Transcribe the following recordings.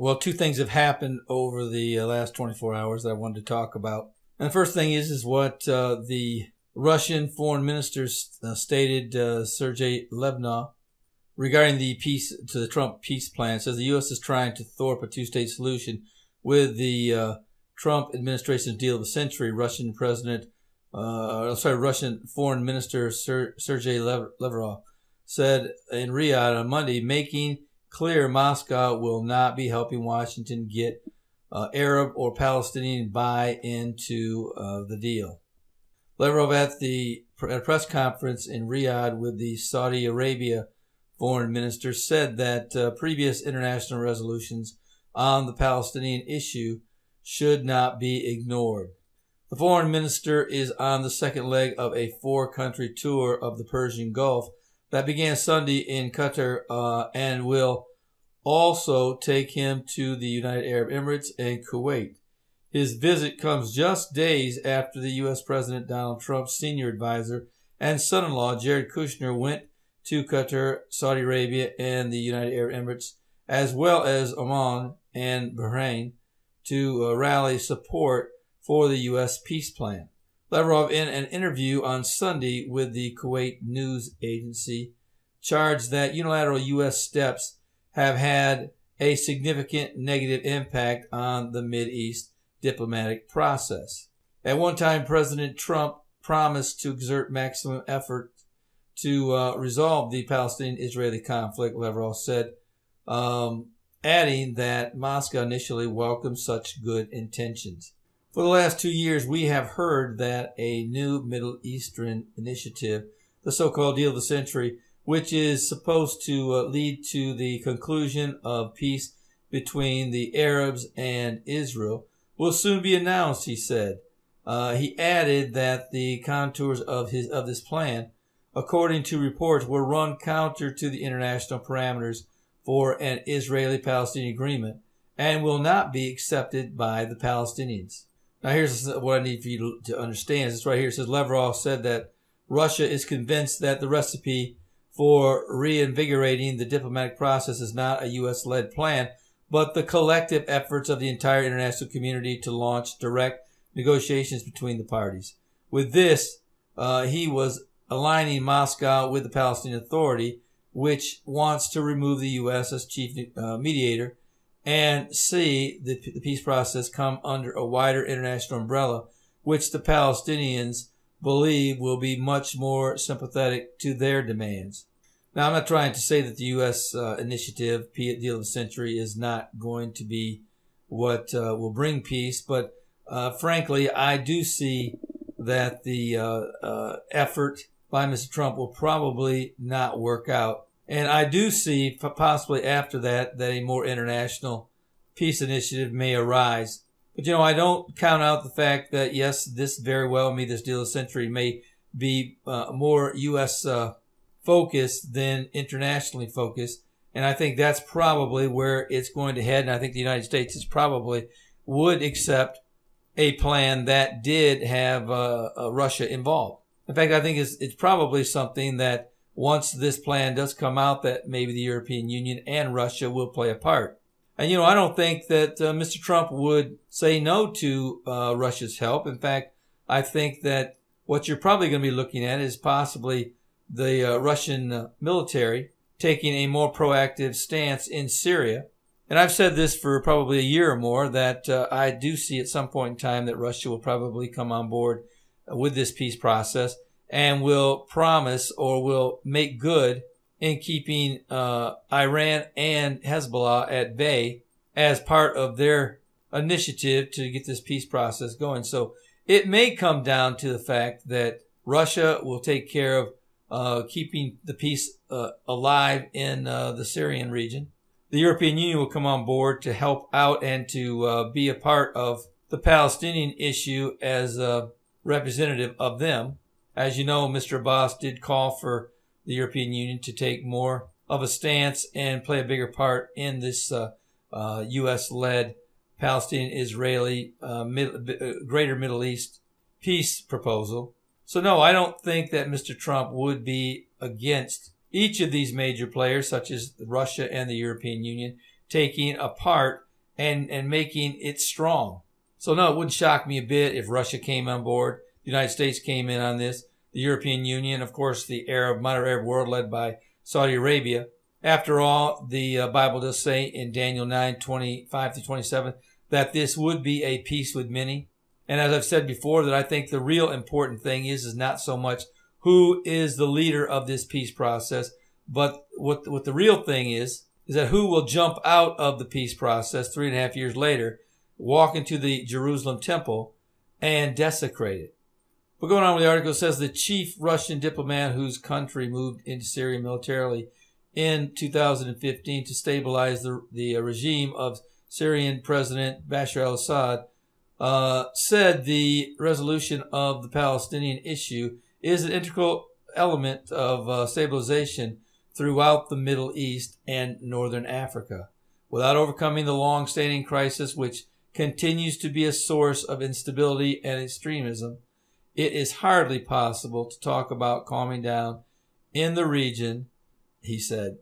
Well, two things have happened over the last 24 hours that I wanted to talk about. And the first thing is what the Russian Foreign Minister stated, Sergei Lavrov, regarding the Trump peace plan. It says the U.S. is trying to thwart a two-state solution with the Trump administration's deal of the century. Russian Foreign Minister Sergei Lavrov said in Riyadh on Monday, making clear Moscow will not be helping Washington get Arab or Palestinian buy-in to the deal. Lavrov at a press conference in Riyadh with the Saudi Arabia foreign minister said that previous international resolutions on the Palestinian issue should not be ignored. The foreign minister is on the second leg of a four-country tour of the Persian Gulf that began Sunday in Qatar and will also take him to the United Arab Emirates and Kuwait. His visit comes just days after the U.S. President Donald Trump's senior advisor and son-in-law Jared Kushner went to Qatar, Saudi Arabia, and the United Arab Emirates, as well as Oman and Bahrain, to rally support for the U.S. peace plan. Lavrov, in an interview on Sunday with the Kuwait news agency, charged that unilateral U.S. steps have had a significant negative impact on the Mideast diplomatic process. At one time, President Trump promised to exert maximum effort to resolve the Palestinian-Israeli conflict, Lavrov said, adding that Moscow initially welcomed such good intentions. For the last 2 years, we have heard that a new Middle Eastern initiative, the so-called deal of the century, which is supposed to lead to the conclusion of peace between the Arabs and Israel, will soon be announced, he said. He added that the contours of this plan, according to reports, will run counter to the international parameters for an Israeli-Palestinian agreement and will not be accepted by the Palestinians. Now, here's what I need for you to understand. This right here. It says Lavrov said that Russia is convinced that the recipe for reinvigorating the diplomatic process is not a U.S.-led plan, but the collective efforts of the entire international community to launch direct negotiations between the parties. With this, he was aligning Moscow with the Palestinian Authority, which wants to remove the U.S. as chief mediator and see the peace process come under a wider international umbrella, which the Palestinians believe will be much more sympathetic to their demands. Now, I'm not trying to say that the U.S. initiative, deal of the century, is not going to be what will bring peace, but frankly, I do see that the effort by Mr. Trump will probably not work out. And I do see possibly after that a more international peace initiative may arise. But, I don't count out the fact that, yes, this very well, this deal of the century may be more U.S. focused than internationally focused. And I think that's probably where it's going to head. And I think the United States probably would accept a plan that did have Russia involved. In fact, I think it's probably something that once this plan does come out, that maybe the European Union and Russia will play a part. And, I don't think that Mr. Trump would say no to Russia's help. In fact, I think that what you're probably going to be looking at is possibly the Russian military taking a more proactive stance in Syria. And I've said this for probably a year or more, that I do see at some point in time that Russia will probably come on board with this peace process and will promise or will make good in keeping Iran and Hezbollah at bay as part of their initiative to get this peace process going. So it may come down to the fact that Russia will take care of keeping the peace alive in the Syrian region. The European Union will come on board to help out and to be a part of the Palestinian issue as a representative of them. As you know, Mr. Abbas did call for the European Union to take more of a stance and play a bigger part in this U.S.-led Palestinian-Israeli Greater Middle East peace proposal. So no, I don't think that Mr. Trump would be against each of these major players, such as Russia and the European Union, taking a part and making it strong. So no, it wouldn't shock me a bit if Russia came on board, the United States came in on this, the European Union, of course, the moderate Arab world led by Saudi Arabia. After all, the Bible does say in Daniel 9:25-27 that this would be a peace with many. And as I've said before, that I think the real important thing is not so much who is the leader of this peace process, but what the real thing is that who will jump out of the peace process 3.5 years later, walk into the Jerusalem temple and desecrate it. But going on with the article, it says the chief Russian diplomat whose country moved into Syria militarily in 2015 to stabilize the regime of Syrian President Bashar al-Assad said the resolution of the Palestinian issue is an integral element of stabilization throughout the Middle East and Northern Africa. Without overcoming the long-standing crisis which continues to be a source of instability and extremism, it is hardly possible to talk about calming down in the region, he said.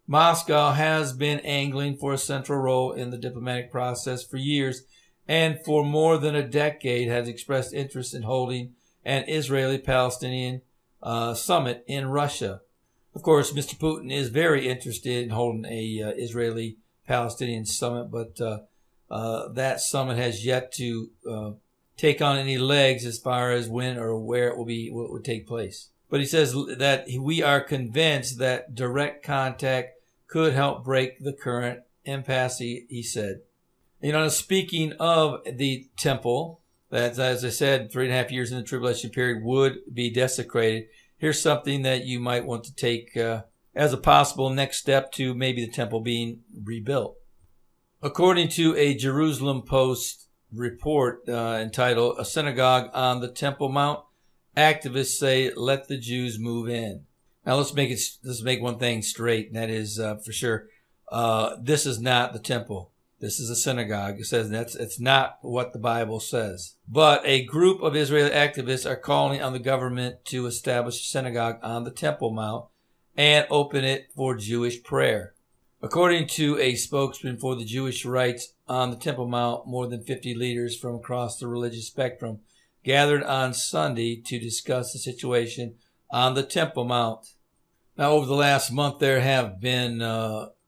Moscow has been angling for a central role in the diplomatic process for years and for more than a decade has expressed interest in holding an Israeli-Palestinian summit in Russia. Of course, Mr. Putin is very interested in holding a Israeli-Palestinian summit, but that summit has yet to take on any legs as far as when or where it would take place. But he says that we are convinced that direct contact could help break the current impasse, he said. You know, speaking of the temple, that, as I said, 3.5 years in the tribulation period would be desecrated. Here's something that you might want to take as a possible next step to maybe the temple being rebuilt. According to a Jerusalem Post report entitled "A Synagogue on the Temple Mount," activists say, "Let the Jews move in." Now let's make one thing straight, and that is for sure, this is not the temple. This is a synagogue. It says it's not what the Bible says. But a group of Israeli activists are calling on the government to establish a synagogue on the Temple Mount and open it for Jewish prayer. According to a spokesman for the Jewish rights on the Temple Mount, more than 50 leaders from across the religious spectrum gathered on Sunday to discuss the situation on the Temple Mount. Now, over the last month, there have been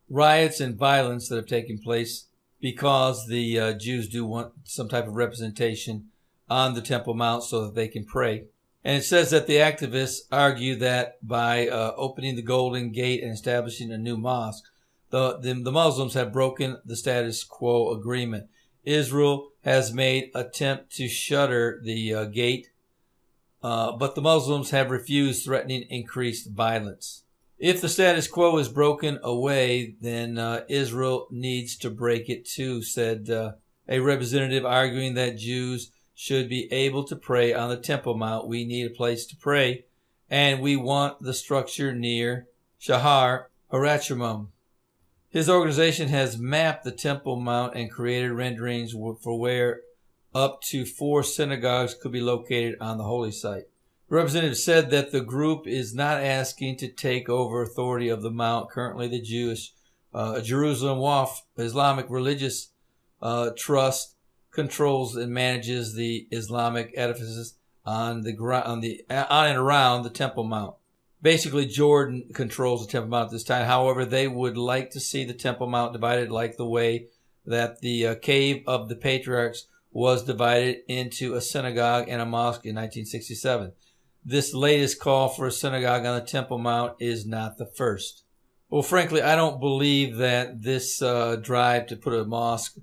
riots and violence that have taken place because the Jews do want some type of representation on the Temple Mount so that they can pray. And it says that the activists argue that by opening the Golden Gate and establishing a new mosque, the Muslims have broken the status quo agreement. Israel has made attempt to shutter the gate, but the Muslims have refused, threatening increased violence. If the status quo is broken away, then Israel needs to break it too, said a representative, arguing that Jews should be able to pray on the Temple Mount. We need a place to pray, and we want the structure near Shahar Harachimum. His organization has mapped the Temple Mount and created renderings for where up to 4 synagogues could be located on the holy site. The representative said that the group is not asking to take over authority of the Mount. Currently, the Jerusalem Waqf Islamic Religious Trust controls and manages the Islamic edifices on and around the Temple Mount. Basically, Jordan controls the Temple Mount at this time. However, they would like to see the Temple Mount divided like the way that the Cave of the Patriarchs was divided into a synagogue and a mosque in 1967. This latest call for a synagogue on the Temple Mount is not the first. Well, frankly, I don't believe that this drive to put a mosque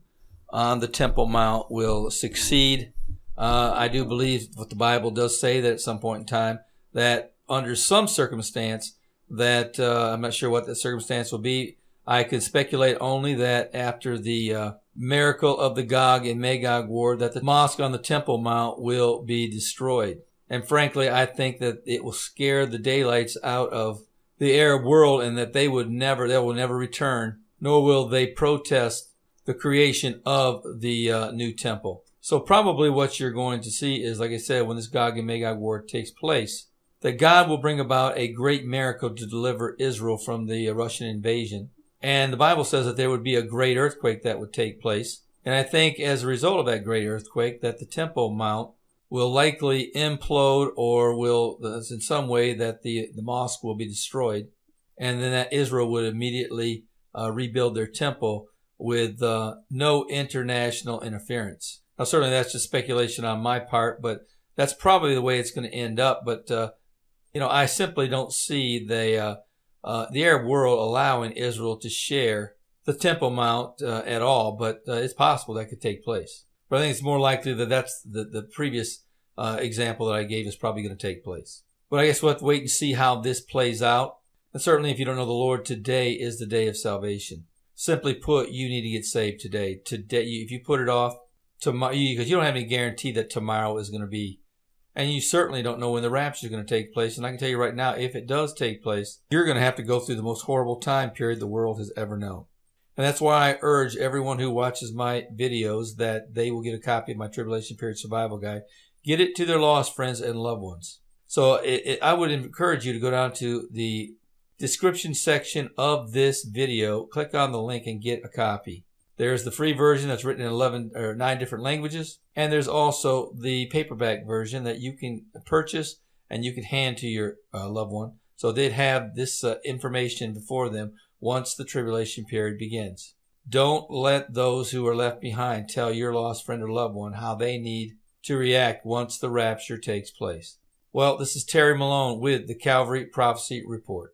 on the Temple Mount will succeed. I do believe what the Bible does say, that at some point in time, that under some circumstance, that I'm not sure what that circumstance will be. I can speculate only that after the miracle of the Gog and Magog war, that the mosque on the Temple Mount will be destroyed. And frankly, I think that it will scare the daylights out of the Arab world, and that they will never return, nor will they protest the creation of the new temple. So probably what you're going to see is, like I said, when this Gog and Magog war takes place, that God will bring about a great miracle to deliver Israel from the Russian invasion. And the Bible says that there would be a great earthquake that would take place. And I think as a result of that great earthquake, that the Temple Mount will likely implode, or will, in some way, that the mosque will be destroyed. And then that Israel would immediately rebuild their temple with no international interference. Now, certainly that's just speculation on my part, but that's probably the way it's going to end up. But, I simply don't see the Arab world allowing Israel to share the Temple Mount at all, but it's possible that could take place. But I think it's more likely that that's the previous example that I gave is probably going to take place. But I guess we'll have to wait and see how this plays out. And certainly if you don't know the Lord, today is the day of salvation. Simply put, you need to get saved today. Today, if you put it off tomorrow, because you don't have any guarantee that tomorrow is going to be. And you certainly don't know when the rapture is going to take place. And I can tell you right now, if it does take place, you're going to have to go through the most horrible time period the world has ever known. And that's why I urge everyone who watches my videos that they will get a copy of my Tribulation Period Survival Guide. Get it to their lost friends and loved ones. So I would encourage you to go down to the description section of this video, click on the link and get a copy. There's the free version that's written in 9 different languages. And there's also the paperback version that you can purchase and you can hand to your loved one. So they'd have this information before them once the tribulation period begins. Don't let those who are left behind tell your lost friend or loved one how they need to react once the rapture takes place. Well, this is Terry Malone with the Calvary Prophecy Report.